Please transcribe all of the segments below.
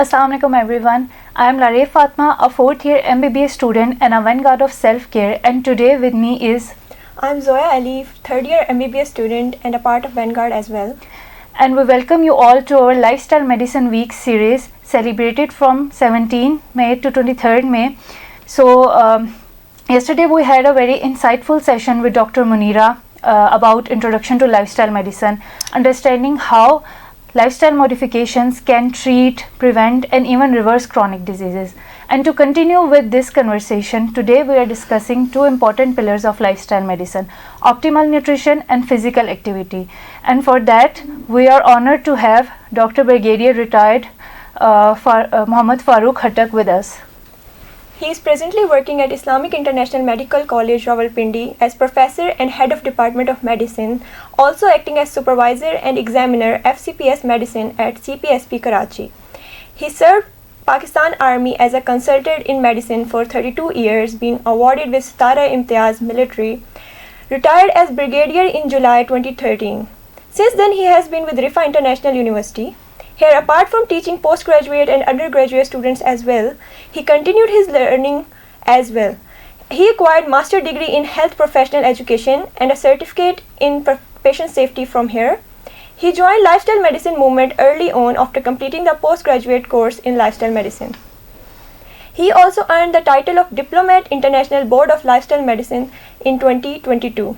Assalamu alaikum everyone. I am Lareh Fatma, a 4th year MBBS student and a vanguard of self-care, and today with me is I'm Zoya Ali, 3rd year MBBS student and a part of Vanguard as well. And we welcome you all to our Lifestyle Medicine Week series celebrated from 17 May to 23rd May. So yesterday we had a very insightful session with Dr. Munira about introduction to lifestyle medicine, understanding how lifestyle modifications can treat, prevent and even reverse chronic diseases. And to continue with this conversation, today we are discussing two important pillars of lifestyle medicine: optimal nutrition and physical activity. And for that, we are honored to have Dr. Brigadier Retired Mohammad Farooq Khattak with us. He is presently working at Islamic International Medical College, Rawalpindi as Professor and Head of Department of Medicine, also acting as Supervisor and Examiner FCPS Medicine at CPSP Karachi. He served Pakistan Army as a consultant in medicine for 32 years, being awarded with Sitara Imtiaz Military, retired as Brigadier in July 2013. Since then, he has been with Rifa International University. Here, apart from teaching postgraduate and undergraduate students as well, he continued his learning as well. He acquired master degree in health professional education and a certificate in patient safety from here. He joined lifestyle medicine movement early on after completing the postgraduate course in lifestyle medicine. He also earned the title of Diplomat International Board of Lifestyle Medicine in 2022.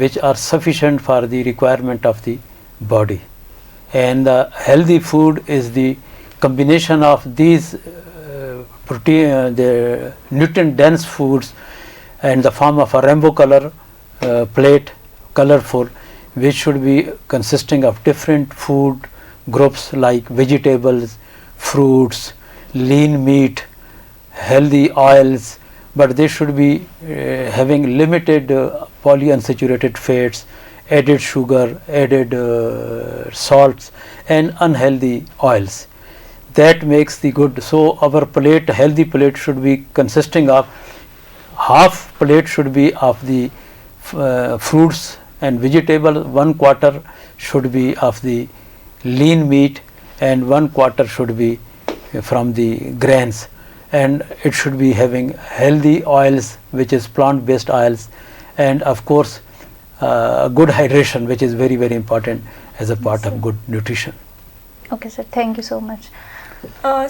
which are sufficient for the requirement of the body, and the healthy food is the combination of these protein the nutrient dense foods and the form of a rainbow color plate, colorful, which should be consisting of different food groups like vegetables, fruits, lean meat, healthy oils, but they should be having limited polyunsaturated fats, added sugar, added salts and unhealthy oils. That makes the good. So our plate, healthy plate, should be consisting of half plate should be of the fruits and vegetables, 1/4 should be of the lean meat and 1/4 should be from the grains, and it should be having healthy oils, which is plant based oils, and of course good hydration, which is very very important as a part of good nutrition. Okay sir, thank you so much.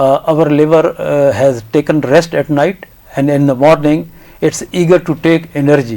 our liver has taken rest at night and in the morning it's eager to take energy,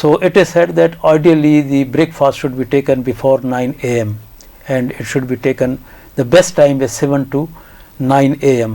So it is said that ideally the breakfast should be taken before 9 AM and it should be taken, the best time is 7 to 9 AM.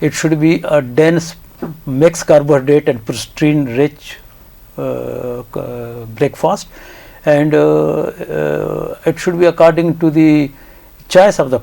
it should be a dense mixed carbohydrate and protein rich breakfast, and it should be according to the choice of the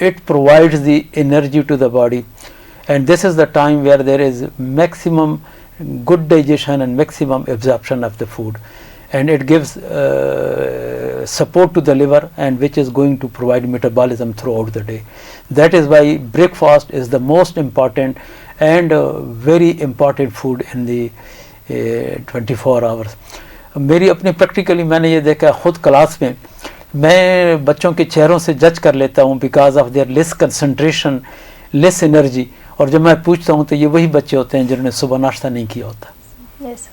it provides the energy to the body, and this is the time where there is maximum good digestion and maximum absorption of the food. and it gives support to the liver, and which is going to provide metabolism throughout the day. That is why breakfast is the most important and very important food in the 24 hours. میری اپنی practically میں نے یہ دیکھا خود class میں میں بچوں کے چہروں سے جج کر لیتا ہوں because of their less concentration, less energy, اور جب میں پوچھتا ہوں تو یہ وہی بچے ہوتے ہیں جنہوں نے صبح ناشتہ نہیں کیا ہوتا. یس,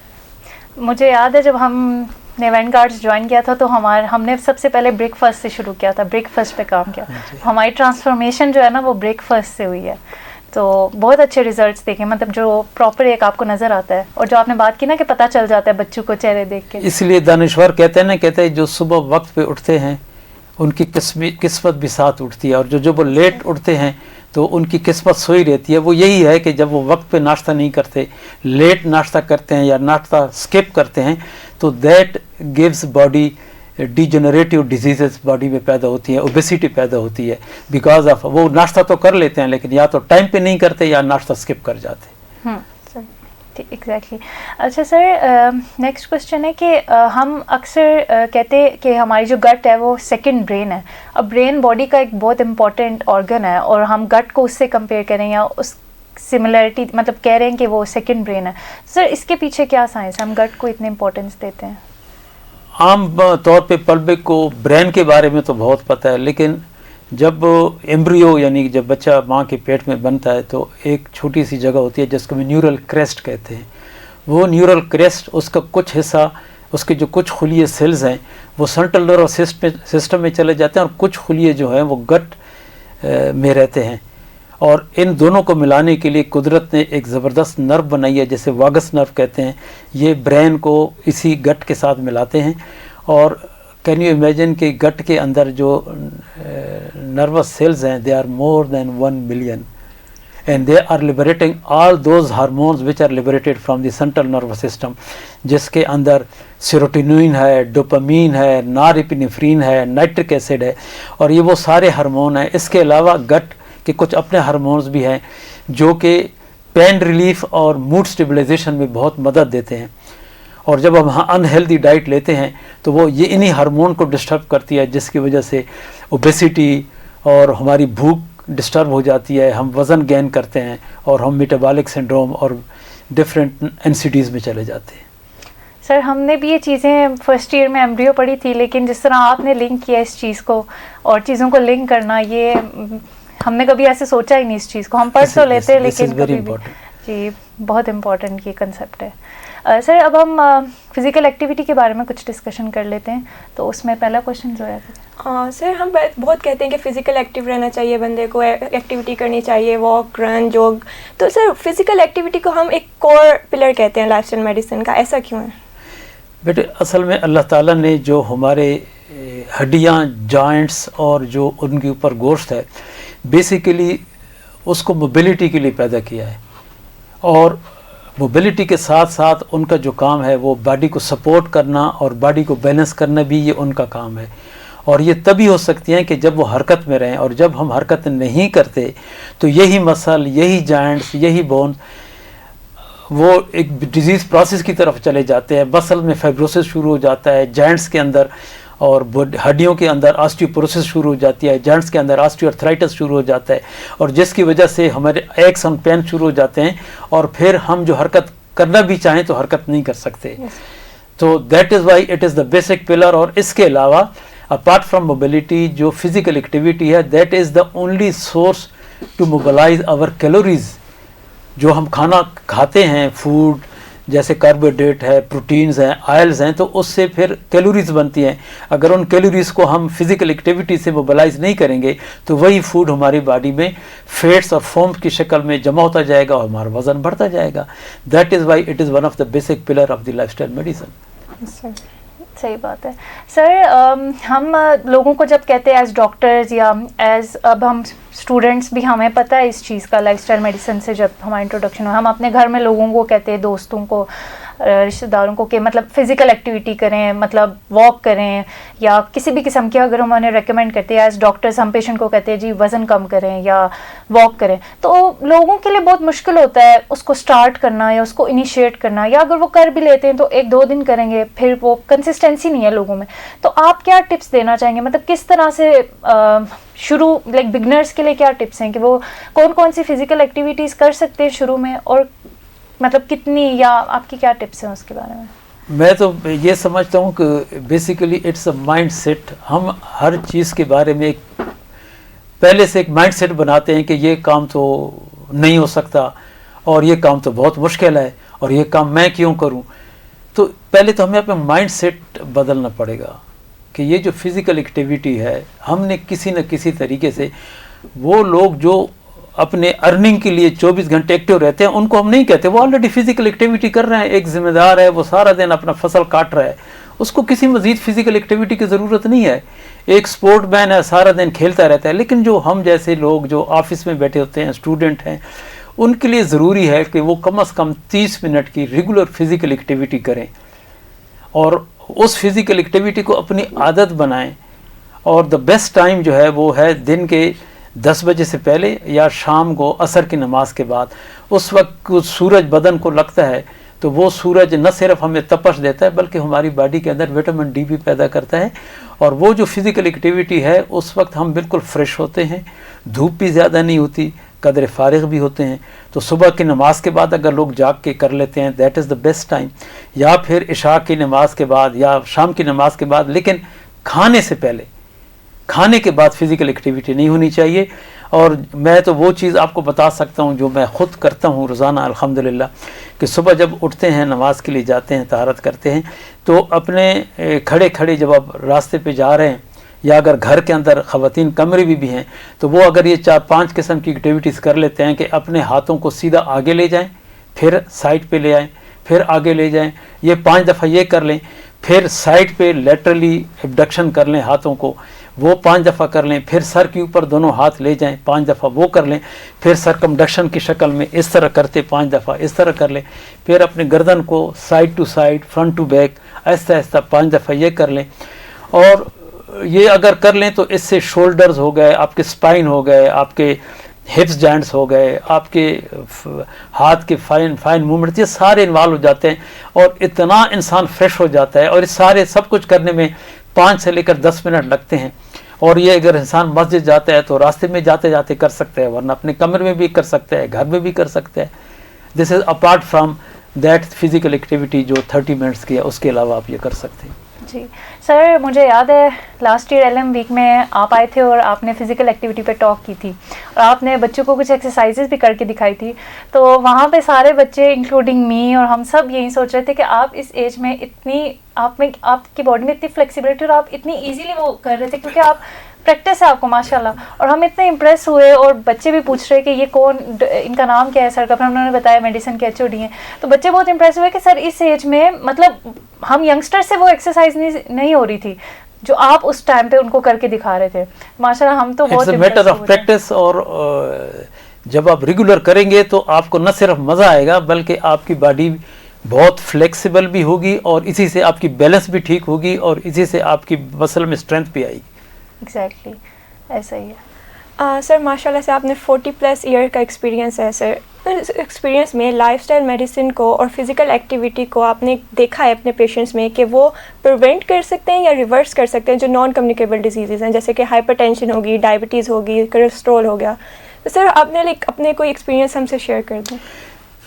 مجھے یاد ہے جب ہم نے وینٹ گارڈس جوائن کیا تھا تو ہم نے سب سے پہلے بریک فاسٹ سے شروع کیا تھا, بریک فاسٹ پہ کام کیا. ہماری ٹرانسفارمیشن جو ہے نا وہ بریک فاسٹ سے ہوئی ہے, تو بہت اچھے ریزلٹس دیکھیں, مطلب جو پراپر ایک آپ کو نظر آتا ہے, اور جو آپ نے بات کی نا کہ پتہ چل جاتا ہے بچوں کو چہرے دیکھ کے. اس لیے دانشور کہتے ہیں نا, کہتے ہیں جو صبح وقت پہ اٹھتے ہیں ان کی قسمت بھی ساتھ اٹھتی ہے, اور جو وہ لیٹ اٹھتے ہیں تو ان کی قسمت سوئی رہتی ہے. وہ یہی ہے کہ جب وہ وقت پہ ناشتہ نہیں کرتے, لیٹ ناشتہ کرتے ہیں یا ناشتہ اسکپ کرتے ہیں, تو that gives body degenerative diseases body میں پیدا ہوتی ہیں, اوبیسٹی پیدا ہوتی ہے, بیکاز آف وہ ناشتہ تو کر لیتے ہیں لیکن یا تو ٹائم پہ نہیں کرتے یا ناشتہ اسکپ کر جاتے ہیں. ایگزیکٹلی. اچھا سر, نیکسٹ کوشچن ہے کہ ہم اکثر کہتے ہیں کہ ہماری جو گٹ ہے وہ سیکنڈ برین ہے. اب برین باڈی کا ایک بہت امپورٹنٹ آرگن ہے, اور ہم گٹ کو اس سے کمپیئر کریں یا اس سملیرٹی مطلب کہہ رہے ہیں کہ وہ سیکنڈ برین ہے. سر اس کے پیچھے کیا سائنس ہے, ہم گٹ کو اتنے امپورٹنس دیتے ہیں؟ عام طور پہ پبلک کو برین کے بارے میں تو بہت پتہ ہے, لیکن جب ایمبریو یعنی جب بچہ ماں کے پیٹ میں بنتا ہے تو ایک چھوٹی سی جگہ ہوتی ہے جس کو نیورل کریسٹ کہتے ہیں. وہ نیورل کریسٹ, اس کا کچھ حصہ, اس کے جو کچھ خلیے سیلز ہیں وہ سینٹرل نروس سسٹم میں چلے جاتے ہیں, اور کچھ خلیے جو ہیں وہ گٹ میں رہتے ہیں. اور ان دونوں کو ملانے کے لیے قدرت نے ایک زبردست نرو بنائی ہے جسے واگس نرو کہتے ہیں. یہ برین کو اسی گٹ کے ساتھ ملاتے ہیں, اور کین یو امیجن کہ گٹ کے اندر جو نروس سیلز ہیں they are more than 1 million, and they are liberating all those hormones which are liberated from the central nervous system, جس کے اندر سیروٹونین ہے, ڈوپامین ہے, نار ایپینیفرین ہے, نائٹرک ایسڈ ہے, اور یہ وہ سارے ہارمون ہیں. اس کے علاوہ گٹ کے کچھ اپنے ہارمونز بھی ہیں جو کہ پین ریلیف اور موڈ اسٹیبلائزیشن میں بہت مدد دیتے ہیں. اور جب ہم انہیلدی ڈائٹ لیتے ہیں تو وہ یہ انہی ہارمون کو ڈسٹرب کرتی ہے, جس کی وجہ سے اوبیسٹی اور ہماری بھوک ڈسٹرب ہو جاتی ہے, ہم وزن گین کرتے ہیں, اور ہم میٹابولک سنڈروم اور ڈفرینٹ NCDs میں چلے جاتے ہیں. سر ہم نے بھی یہ چیزیں فرسٹ ایئر میں ایمبریو پڑھی تھی, لیکن جس طرح آپ نے لنک کیا اس چیز کو, اور چیزوں کو لنک کرنا, یہ ہم نے کبھی ایسے سوچا ہی نہیں اس چیز کو. ہم پڑھ تو لیتے لیکن کبھی بھی, جی بہت امپورٹنٹ یہ کنسیپٹ ہے. سر اب ہم فزیکل ایکٹیویٹی کے بارے میں کچھ ڈسکشن کر لیتے ہیں, تو اس میں پہلا کوشچن جو ہے سر ہم بہت کہتے ہیں کہ فزیکل ایکٹیو رہنا چاہیے, بندے کو ایکٹیویٹی کرنی چاہیے, واک, رن, جوگ. تو سر فزیکل ایکٹیویٹی کو ہم ایک کور پلر کہتے ہیں لائف اسٹائل میڈیسن کا, ایسا کیوں ہے؟ بیٹے اصل میں اللہ تعالیٰ نے جو ہمارے ہڈیاں, جوائنٹس اور جو ان کے اوپر گوشت ہے, بیسیکلی اس کو موبلٹی کے لیے پیدا کیا ہے, اور موبلٹی کے ساتھ ساتھ ان کا جو کام ہے وہ باڈی کو سپورٹ کرنا اور باڈی کو بیلنس کرنا بھی یہ ان کا کام ہے. اور یہ تبھی ہو سکتی ہیں کہ جب وہ حرکت میں رہیں, اور جب ہم حرکت نہیں کرتے تو یہی مسل, یہی جوائنٹس, یہی بونز وہ ایک ڈیزیز پروسیس کی طرف چلے جاتے ہیں. مسل میں فائبروسس شروع ہو جاتا ہے, جوائنٹس کے اندر اور ہڈیوں کے اندر آسٹیوپوروسس شروع ہو جاتی ہے, جوائنٹس کے اندر آسٹیوارتھرائٹس شروع ہو جاتا ہے, اور جس کی وجہ سے ہمارے ایکس اینڈ پین شروع ہو جاتے ہیں, اور پھر ہم جو حرکت کرنا بھی چاہیں تو حرکت نہیں کر سکتے. تو that is why it is the basic pillar. اور اس کے علاوہ اپارٹ فرام موبلٹی جو فزیکل ایکٹیویٹی ہے, that is the only source to mobilize our calories. جو ہم کھانا کھاتے ہیں, فوڈ جیسے کاربوہائیڈریٹ ہے, پروٹینز ہیں, آئلز ہیں, تو اس سے پھر کیلوریز بنتی ہیں. اگر ان کیلوریز کو ہم فزیکل ایکٹیویٹی سے موبلائز نہیں کریں گے تو وہی فوڈ ہماری باڈی میں فیٹس اور فوم کی شکل میں جمع ہوتا جائے گا اور ہمارا وزن بڑھتا جائے گا. That is why it is one of the basic pillar of the lifestyle medicine. صحیح بات ہے. سر ہم لوگوں کو جب کہتے ہیں ایز ڈاکٹرز یا ایز, اب ہم اسٹوڈنٹس بھی ہمیں پتہ ہے اس چیز کا لائف اسٹائل میڈیسن سے, جب ہمارا انٹروڈکشن ہو, ہم اپنے گھر میں لوگوں کو کہتے ہیں, دوستوں کو, رشتہ داروں کو کہ مطلب فزیکل ایکٹیویٹی کریں, مطلب واک کریں, یا کسی بھی قسم کی اگر ہم انہیں ریکمینڈ کرتے ہیں ایز ڈاکٹرز, ہم پیشنٹ کو کہتے ہیں جی وزن کم کریں یا واک کریں, تو لوگوں کے لیے بہت مشکل ہوتا ہے اس کو اسٹارٹ کرنا یا اس کو انیشیٹ کرنا, یا اگر وہ کر بھی لیتے ہیں تو 1-2 دن کریں گے, پھر وہ کنسسٹنسی نہیں ہے لوگوں میں. تو آپ کیا ٹپس دینا چاہیں گے, مطلب کس طرح سے شروع, لائک بگنرس کے لیے کیا ٹپس ہیں کہ وہ کون کون سی فزیکل ایکٹیویٹیز کر سکتے ہیں شروع میں, اور مطلب کتنی, یا آپ کی کیا ٹپس ہیں اس کے بارے میں؟ میں تو یہ سمجھتا ہوں کہ basically it's a mindset. ہم ہر چیز کے بارے میں پہلے سے ایک مائنڈ سیٹ بناتے ہیں کہ یہ کام تو نہیں ہو سکتا, اور یہ کام تو بہت مشکل ہے, اور یہ کام میں کیوں کروں. تو پہلے تو ہمیں اپنا مائنڈ سیٹ بدلنا پڑے گا کہ یہ جو فزیکل ایکٹیویٹی ہے, ہم نے کسی نہ کسی طریقے سے, وہ لوگ جو اپنے ارننگ کے لیے 24 گھنٹے ایکٹیو رہتے ہیں ان کو ہم نہیں کہتے, وہ آلریڈی فزیکل ایکٹیویٹی کر رہے ہیں. ایک ذمہ دار ہے, وہ سارا دن اپنا فصل کاٹ رہا ہے, اس کو کسی مزید فزیکل ایکٹیویٹی کی ضرورت نہیں ہے. ایک سپورٹ مین ہے, سارا دن کھیلتا رہتا ہے. لیکن جو ہم جیسے لوگ جو آفس میں بیٹھے ہوتے ہیں, اسٹوڈنٹ ہیں, ان کے لیے ضروری ہے کہ وہ کم از کم 30 منٹ کی ریگولر فزیکل ایکٹیویٹی کریں, اور اس فزیکل ایکٹیویٹی کو اپنی عادت بنائیں. اور دا بیسٹ ٹائم جو ہے وہ ہے دن کے 10 بجے سے پہلے یا شام کو عصر کی نماز کے بعد. اس وقت سورج بدن کو لگتا ہے تو وہ سورج نہ صرف ہمیں تپش دیتا ہے بلکہ ہماری باڈی کے اندر وٹامن ڈی بھی پیدا کرتا ہے, اور وہ جو فزیکل ایکٹیویٹی ہے اس وقت ہم بالکل فریش ہوتے ہیں, دھوپ بھی زیادہ نہیں ہوتی, قدر فارغ بھی ہوتے ہیں. تو صبح کی نماز کے بعد اگر لوگ جاگ کے کر لیتے ہیں that is the best time, یا پھر عشاء کی نماز کے بعد یا شام کی نماز کے بعد. لیکن کھانے سے پہلے, کھانے کے بعد فزیکل ایکٹیویٹی نہیں ہونی چاہیے. اور میں تو وہ چیز آپ کو بتا سکتا ہوں جو میں خود کرتا ہوں روزانہ الحمدللہ, کہ صبح جب اٹھتے ہیں, نماز کے لیے جاتے ہیں, طہارت کرتے ہیں, تو اپنے کھڑے کھڑے جب آپ راستے پہ جا رہے ہیں, یا اگر گھر کے اندر خواتین کمرے بھی ہیں تو وہ اگر یہ 4-5 قسم کی ایکٹیویٹیز کر لیتے ہیں کہ اپنے ہاتھوں کو سیدھا آگے لے جائیں, پھر سائڈ پہ لے آئیں, پھر آگے لے جائیں, یہ 5 دفعہ یہ کر لیں, پھر سائڈ پہ لیٹرلی ایبڈکشن کر لیں ہاتھوں کو, وہ 5 دفعہ کر لیں, پھر سر کے اوپر دونوں ہاتھ لے جائیں 5 دفعہ وہ کر لیں, پھر سرکمڈکشن کی شکل میں اس طرح کرتے 5 دفعہ اس طرح کر لیں, پھر اپنے گردن کو side to side, front to back آہستہ آہستہ 5 دفعہ یہ کر لیں. اور یہ اگر کر لیں تو اس سے شولڈرز ہو گئے, آپ کے سپائن ہو گئے, آپ کے ہپس جوائنٹس ہو گئے, آپ کے ہاتھ کے فائن موومنٹ, یہ سارے انوالو ہو جاتے ہیں, اور اتنا انسان فریش ہو جاتا ہے. اور اس سارے سب کچھ کرنے میں 5 سے لے کر 10 منٹ لگتے ہیں. اور یہ اگر انسان مسجد جاتا ہے تو راستے میں جاتے جاتے کر سکتا ہے, ورنہ اپنے کمرے میں بھی کر سکتا ہے, گھر میں بھی کر سکتا ہے. This is apart from that physical activity جو 30 منٹس کی ہے, اس کے علاوہ آپ یہ کر سکتے ہیں. جی سر, مجھے یاد ہے لاسٹ ایئر LM ویک میں آپ آئے تھے اور آپ نے فزیکل ایکٹیویٹی پہ ٹاک کی تھی, اور آپ نے بچوں کو کچھ ایکسرسائزز بھی کر کے دکھائی تھی. تو وہاں پہ سارے بچے انکلوڈنگ می اور ہم سب یہی سوچ رہے تھے کہ آپ اس ایج میں اتنی, آپ کی باڈی میں اتنی فلیکسیبلٹی, اور آپ اتنی ایزیلی وہ کر رہے تھے کیونکہ آپ پریکٹس ہے آپ کو ماشاء اللہ. اور ہم اتنے امپریس ہوئے, اور بچے بھی پوچھ رہے کہ یہ کون, ان کا نام کیا ہے سر کا, پھر انہوں نے بتایا میڈیسن کے HOD ہیں. تو بچے بہت امپریس ہوئے کہ سر اس ایج میں, مطلب ہم ینگسٹر سے وہ ایکسرسائز نہیں ہو رہی تھی جو آپ اس ٹائم پہ ان کو کر کے دکھا رہے تھے ماشاء اللہ. ہم تو بہت میٹر آف پریکٹس, اور جب آپ ریگولر کریں گے تو آپ کو نہ صرف مزہ آئے گا بلکہ آپ کی باڈی بہت فلیکسیبل بھی ہوگی, اور اسی سے آپ کی بیلنس بھی ٹھیک ہوگی, اور اسی سے آپ کی مسل میں اسٹرینتھ بھی آئے گی. ایگزیکٹلی ایسا ہی ہے. سر ماشاء اللہ سے آپ نے 40+ ایئر کا ایکسپیرینس ہے سر. اس ایکسپیرینس میں لائف اسٹائل میڈیسن کو اور فزیکل ایکٹیویٹی کو آپ نے دیکھا ہے اپنے پیشنٹس میں کہ وہ پریونٹ کر سکتے ہیں یا ریورس کر سکتے ہیں جو نان کمیونیکیبل ڈیزیزز ہیں, جیسے کہ ہائپر ٹینشن ہوگی, ڈائبٹیز ہوگی, کولیسٹرول ہو گیا. تو سر آپ نے اپنے کوئی ایکسپیرینس ہم سے شیئر کر دیں.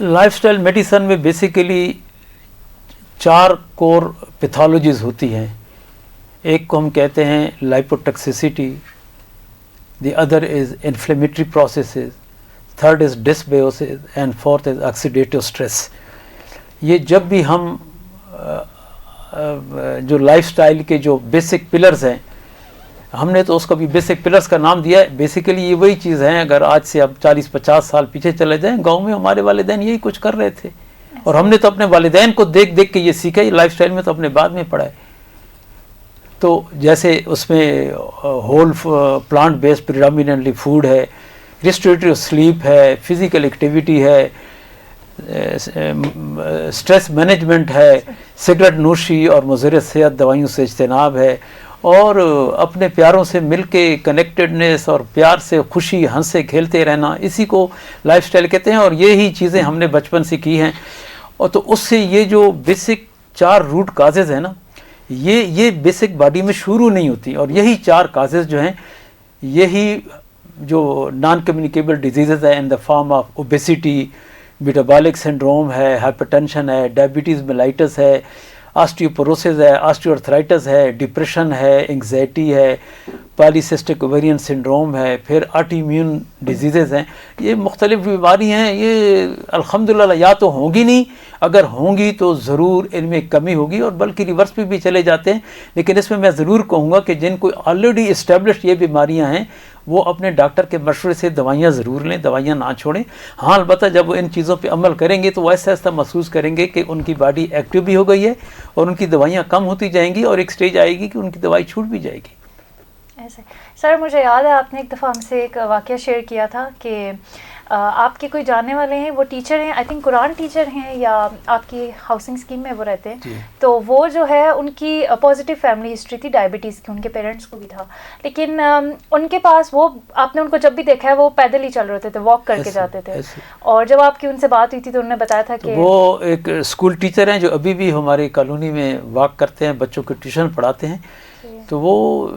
لائف اسٹائل میڈیسن میں بیسیکلی 4 کور پیتھولوجیز ہوتی ہیں. ایک کو ہم کہتے ہیں lipotoxicity, the other is inflammatory processes, third is dysbiosis, and fourth is oxidative stress. یہ جب بھی ہم جو لائف سٹائل کے جو بیسک پلرز ہیں, ہم نے تو اس کو بھی بیسک پلرز کا نام دیا ہے. بیسیکلی یہ وہی چیز ہیں, اگر آج سے اب 40-50 سال پیچھے چلے جائیں, گاؤں میں ہمارے والدین یہی کچھ کر رہے تھے, اور ہم نے تو اپنے والدین کو دیکھ دیکھ کے یہ سیکھا. یہ لائف سٹائل میں تو اپنے بعد میں پڑھا ہے. تو جیسے اس میں ہول پلانٹ بیسڈ پریڈامیننٹلی فوڈ ہے, ریسٹوریٹیو سلیپ ہے, فزیکل ایکٹیویٹی ہے, اسٹریس مینجمنٹ ہے، سگریٹ نوشی اور مضر صحت دوائیوں سے اجتناب ہے، اور اپنے پیاروں سے مل کے کنیکٹڈنس اور پیار سے خوشی ہنسے کھیلتے رہنا، اسی کو لائف سٹائل کہتے ہیں. اور یہی چیزیں ہم نے بچپن سے کی ہیں. اور تو اس سے یہ جو بیسک 4 روٹ کازز ہیں نا، یہ بیسک باڈی میں شروع نہیں ہوتی. اور یہی 4 کازز جو ہیں، یہی جو نان کمیونیکیبل ڈیزیزز ہیں in the form of obesity, metabolic syndrome ہے، ہائپرٹینشن ہے، ڈائبٹیز میلائٹس ہے، آسٹیوپوروسس ہے، آسٹیوارتھرائٹس ہے، ڈپریشن ہے، انگزائٹی ہے، پالیسسٹک اویرین سنڈروم ہے، پھر آٹو امیون ڈیزیزز ہیں. یہ مختلف بیماری ہیں. یہ الحمدللہ یا تو ہوں گی نہیں، اگر ہوں گی تو ضرور ان میں کمی ہوگی، اور بلکہ ریورس پہ بھی چلے جاتے ہیں. لیکن اس میں میں ضرور کہوں گا کہ جن کو آلریڈی اسٹیبلشڈ یہ بیماریاں ہیں، وہ اپنے ڈاکٹر کے مشورے سے دوائیاں ضرور لیں، دوائیاں نہ چھوڑیں. ہاں البتہ جب وہ ان چیزوں پہ عمل کریں گے تو وہ ایسا ایسا محسوس کریں گے کہ ان کی باڈی ایکٹیو بھی ہو گئی ہے، اور ان کی دوائیاں کم ہوتی جائیں گی، اور ایک سٹیج آئے گی کہ ان کی دوائی چھوٹ بھی جائے گی. ایسے سر، مجھے یاد ہے آپ نے ایک دفعہ ہم سے ایک واقعہ شیئر کیا تھا کہ آپ کے کوئی جاننے والے ہیں، وہ ٹیچر ہیں، آئی تھنک قرآن ٹیچر ہیں، یا آپ کی ہاؤسنگ اسکیم میں وہ رہتے ہیں. تو وہ جو ہے ان کی پازیٹیو فیملی ہسٹری تھی ڈائبٹیز کی، ان کے پیرنٹس کو بھی تھا، لیکن ان کے پاس وہ، آپ نے ان کو جب بھی دیکھا ہے وہ پیدل ہی چل رہے تھے، واک کر کے جاتے تھے. اور جب آپ کی ان سے بات ہوئی تھی تو انہوں نے بتایا تھا کہ وہ ایک اسکول ٹیچر ہیں جو ابھی بھی ہماری کالونی میں واک کرتے ہیں، بچوں کو ٹیوشن پڑھاتے ہیں. تو وہ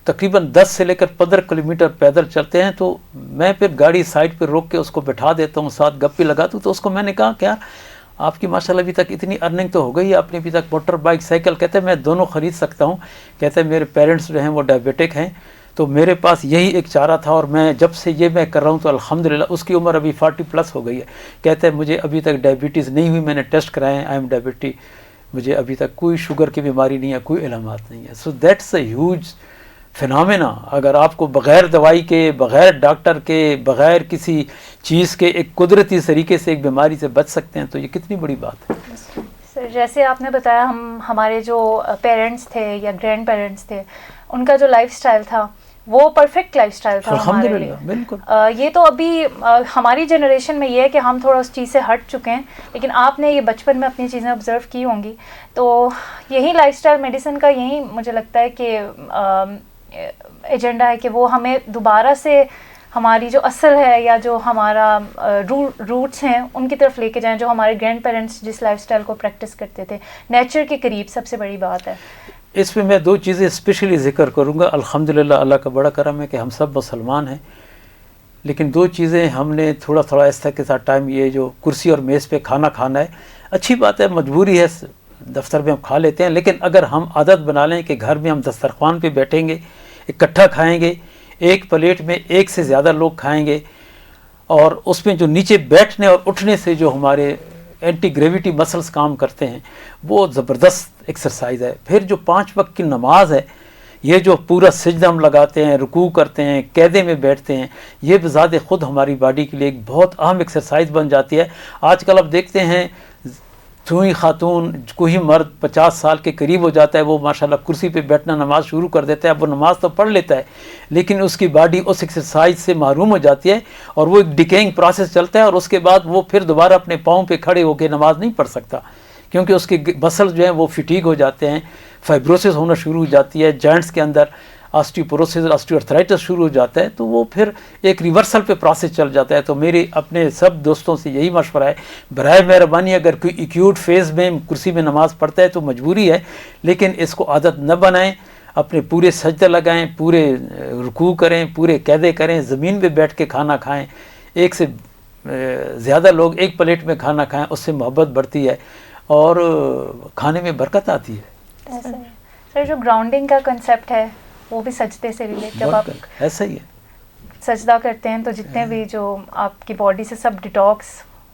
تقریباً 10 سے لے کر 15 کلومیٹر پیدل چلتے ہیں. تو میں پھر گاڑی سائڈ پہ روک کے اس کو بٹھا دیتا ہوں، ساتھ گپ بھی لگاتا ہوں. تو اس کو میں نے کہا کہ یار آپ کی ماشاءاللہ ابھی تک اتنی ارننگ تو ہو گئی ہے، آپ نے ابھی تک موٹر بائک سائیکل، کہتے ہیں میں دونوں خرید سکتا ہوں. کہتے ہیں میرے پیرنٹس جو ہیں وہ ڈائبیٹک ہیں، تو میرے پاس یہی ایک چارہ تھا، اور میں جب سے یہ میں کر رہا ہوں تو الحمدللہ. اس کی عمر ابھی 40+ ہو گئی ہے. کہتے ہیں مجھے ابھی تک ڈائبٹیز نہیں ہوئی، میں نے ٹیسٹ کرائے ہیں، آئی ایم ڈائبٹی، مجھے ابھی تک کوئی شوگر کی بیماری نہیں ہے، کوئی علامات نہیں ہے. So that's a huge phenomena. اگر آپ کو بغیر دوائی کے، بغیر ڈاکٹر کے، بغیر کسی چیز کے ایک قدرتی طریقے سے ایک بیماری سے بچ سکتے ہیں تو یہ کتنی بڑی بات ہے. سر جیسے آپ نے بتایا، ہمارے جو پیرنٹس تھے یا گرینڈ پیرنٹس تھے، ان کا جو لائف سٹائل تھا وہ پرفیکٹ لائف سٹائل تھا ہمارے لیے. بالکل. یہ تو ابھی ہماری جنریشن میں یہ ہے کہ ہم تھوڑا اس چیز سے ہٹ چکے ہیں، لیکن آپ نے یہ بچپن میں اپنی چیزیں آبزرو کی ہوں گی. تو یہی لائف سٹائل میڈیسن کا یہی مجھے لگتا ہے کہ ایجنڈا ہے کہ وہ ہمیں دوبارہ سے ہماری جو اصل ہے یا جو ہمارا روٹس ہیں ان کی طرف لے کے جائیں، جو ہمارے گرینڈ پیرنٹس جس لائف سٹائل کو پریکٹس کرتے تھے، نیچر کے قریب. سب سے بڑی بات ہے اس میں میں 2 چیزیں اسپیشلی ذکر کروں گا. الحمدللہ اللہ کا بڑا کرم ہے کہ ہم سب مسلمان ہیں، لیکن 2 چیزیں ہم نے تھوڑا آہستہ کے ساتھ ٹائم، یہ جو کرسی اور میز پہ کھانا کھانا ہے، اچھی بات ہے، مجبوری ہے، دفتر میں ہم کھا لیتے ہیں، لیکن اگر ہم عادت بنا لیں کہ گھر میں ہم دسترخوان پہ بیٹھیں گے، اکٹھا کھائیں گے، ایک پلیٹ میں ایک سے زیادہ لوگ کھائیں گے، اور اس میں جو نیچے بیٹھنے اور اٹھنے سے جو ہمارے اینٹی گریویٹی مسلز کام کرتے ہیں، وہ زبردست ایکسرسائز ہے. پھر جو 5 وقت کی نماز ہے، یہ جو پورا سجدہ ہم لگاتے ہیں، رکوع کرتے ہیں، قیدے میں بیٹھتے ہیں، یہ بذات خود ہماری باڈی کے لیے ایک بہت اہم ایکسرسائز بن جاتی ہے. آج کل آپ دیکھتے ہیں کوئی خاتون، کوئی مرد 50 سال کے قریب ہو جاتا ہے، وہ ماشاءاللہ کرسی پہ بیٹھنا نماز شروع کر دیتا ہے. اب وہ نماز تو پڑھ لیتا ہے، لیکن اس کی باڈی اس ایکسرسائز سے محروم ہو جاتی ہے، اور وہ ایک ڈیکینگ پروسیس چلتا ہے، اور اس کے بعد وہ پھر دوبارہ اپنے پاؤں پہ کھڑے ہو کے نماز نہیں پڑھ سکتا، کیونکہ اس کے مسل جو ہیں وہ فٹیگ ہو جاتے ہیں، فائبروسس ہونا شروع ہو جاتی ہے، جوائنٹس کے اندر آسٹیوپوروسس، آسٹیوارتھرائٹس شروع ہو جاتا ہے، تو وہ پھر ایک ریورسل پہ پروسیس چل جاتا ہے. تو میرے اپنے سب دوستوں سے یہی مشورہ ہے، برائے مہربانی اگر کوئی ایکیوٹ فیز میں کرسی میں نماز پڑھتا ہے تو مجبوری ہے، لیکن اس کو عادت نہ بنائیں. اپنے پورے سجدے لگائیں، پورے رکوع کریں، پورے قیدے کریں، زمین پہ بیٹھ کے کھانا کھائیں، ایک سے زیادہ لوگ ایک پلیٹ میں کھانا کھائیں، اس سے محبت بڑھتی ہے اور کھانے میں برکت آتی ہے. سر جو گراؤنڈنگ کا کنسیپٹ ہے وہ بھی سجدے سے ریلیٹ، جب آپ ایسا ہی ہے سجدہ کرتے ہیں تو جتنے بھی جو آپ کی باڈی سے سب ڈیٹاکس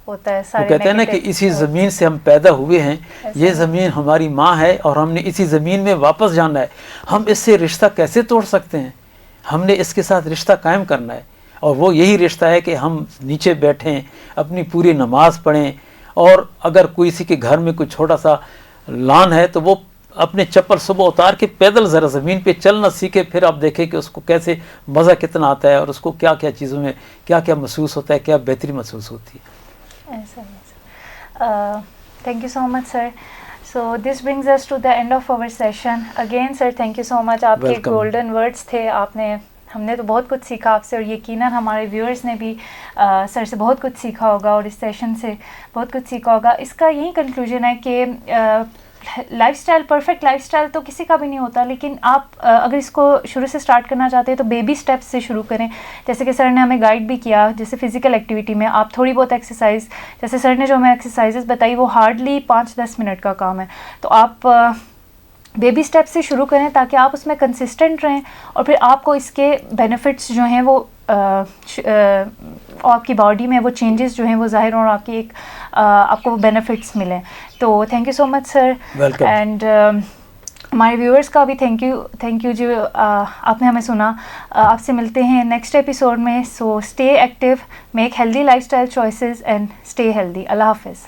ہوتا ہے سارے. وہ کہتے ہیں نا کہ اسی زمین سے ہم پیدا ہوئے ہیں، یہ زمین ہماری ماں ہے اور ہم نے اسی زمین میں واپس جانا ہے. ہم اس سے رشتہ کیسے توڑ سکتے ہیں؟ ہم نے اس کے ساتھ رشتہ قائم کرنا ہے، اور وہ یہی رشتہ ہے کہ ہم نیچے بیٹھیں، اپنی پوری نماز پڑھیں، اور اگر کوئی کسی کے گھر میں کوئی چھوٹا سا لان ہے تو وہ اپنے چپل صبح اتار کے پیدل ذرا زمین پہ چلنا سیکھے، پھر آپ دیکھیں کہ اس کو کیسے مزہ کتنا آتا ہے، اور اس کو کیا کیا چیزوں میں کیا کیا محسوس ہوتا ہے، کیا بہتری محسوس ہوتی ہے. ایسا Thank you so much, sir. So this brings us to the end of our session. Again, sir, thank you so much. آپ کے golden words تھے. آپ نے ہم نے تو بہت کچھ سیکھا آپ سے, اور یقیناً ہمارے ویورز نے بھی سر سے بہت کچھ سیکھا ہوگا, اور اس سیشن سے بہت کچھ سیکھا ہوگا. اس کا یہی کنکلوژن ہے کہ life style, perfect life style تو کسی کا بھی نہیں ہوتا, لیکن آپ اگر اس کو شروع سے اسٹارٹ کرنا چاہتے ہیں تو بیبی اسٹیپس سے شروع کریں. جیسے کہ سر نے ہمیں گائیڈ بھی کیا, جیسے فزیکل ایکٹیویٹی میں آپ تھوڑی بہت ایکسرسائز, جیسے سر نے جو ہمیں ایکسرسائزز بتائی وہ ہارڈلی 5-10 منٹ کا کام ہے, تو آپ بیبی اسٹیپ سے شروع کریں تاکہ آپ اس میں کنسسٹنٹ رہیں, اور پھر آپ کو اس کے بینیفٹس جو ہیں وہ آپ کی باڈی میں وہ چینجز جو ہیں وہ ظاہر ہوں, اور آپ کی ایک آپ کو وہ بینیفٹس ملیں. تو thank you so much sir, and ہمارے ویورز کا بھی تھینک یو جو آپ نے ہمیں سنا. آپ سے ملتے ہیں نیکسٹ ایپیسوڈ میں. So stay active, make healthy lifestyle choices and stay healthy. اللہ حافظ.